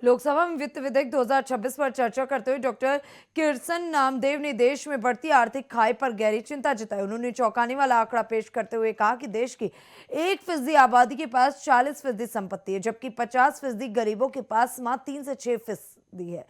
लोकसभा में वित्त विधेयक 2026 पर चर्चा करते हुए डॉक्टर किरसन नामदेव ने देश में बढ़ती आर्थिक खाई पर गहरी चिंता जताई। उन्होंने चौंकाने वाला आंकड़ा पेश करते हुए कहा कि देश की 1% आबादी के पास 40% संपत्ति है, जबकि 50% गरीबों के पास मात्र 3 से 6% है।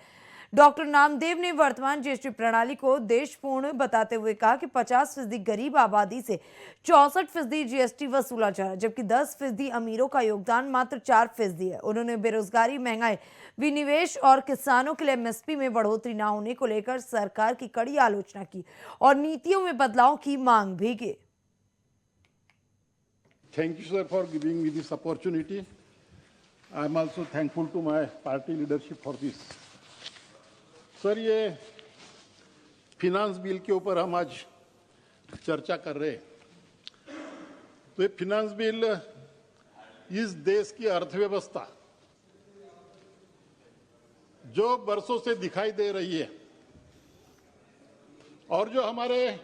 डॉक्टर नामदेव ने वर्तमान जीएसटी प्रणाली को देशपूर्ण बताते हुए कहा कि 50% गरीब आबादी से 64% जीएसटी वसूला जा रहा है, जबकि 10% अमीरों का योगदान मात्र 4% है। उन्होंने बेरोजगारी, महंगाई, विनिवेश और किसानों के लिए एमएसपी में बढ़ोतरी न होने को लेकर सरकार की कड़ी आलोचना की और नीतियों में बदलाव की मांग भी की। Thank you, sir, for giving me this opportunity. I am also thankful to my party leadership for this. Sir, ये फिनांस बिल के ऊपर हम आज चर्चा कर रहे हैं। तो ये फिनांस बिल इस देश की अर्थव्यवस्था जो बरसों से दिखाई दे रही है और जो हमारे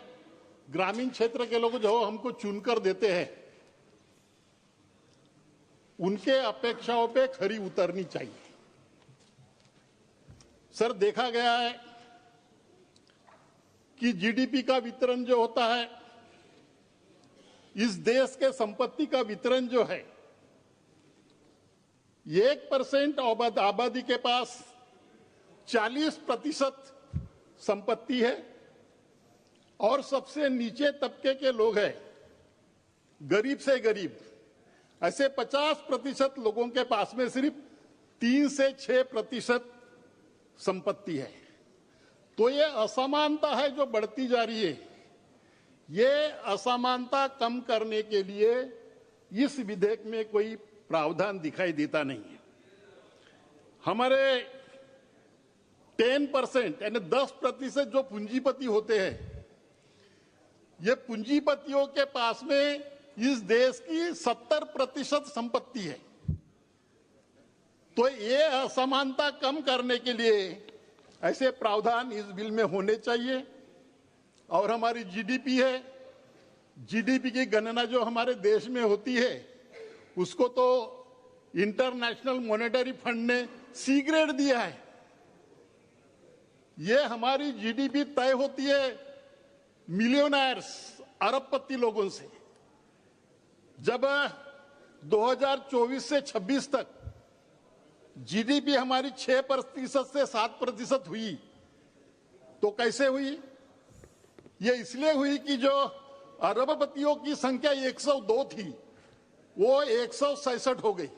ग्रामीण क्षेत्र के लोग जो हमको चुनकर देते हैं, उनके अपेक्षाओं पे खरी उतरनी चाहिए। सर, देखा गया है कि जीडीपी का वितरण जो होता है, इस देश के संपत्ति का वितरण जो है, 1% आबादी के पास 40% संपत्ति है और सबसे नीचे तबके के लोग हैं, गरीब से गरीब, ऐसे 50% लोगों के पास में सिर्फ 3 से 6% संपत्ति है। तो ये असमानता है जो बढ़ती जा रही है। ये असमानता कम करने के लिए इस विधेयक में कोई प्रावधान दिखाई देता नहीं है। हमारे 10% यानी 10% जो पूंजीपति होते हैं, ये पूंजीपतियों के पास में इस देश की 70% संपत्ति है। तो ये असमानता कम करने के लिए ऐसे प्रावधान इस बिल में होने चाहिए। और हमारी जीडीपी है, जीडीपी की गणना जो हमारे देश में होती है, उसको तो इंटरनेशनल मॉनेटरी फंड ने सी ग्रेड दिया है। ये हमारी जीडीपी तय होती है मिलियनर्स, अरबपति लोगों से। जब 2024 से 26 तक जीडीपी हमारी 6% से 7% हुई, तो कैसे हुई? ये इसलिए हुई कि जो अरबपतियों की संख्या 102 थी, वो 167 हो गई।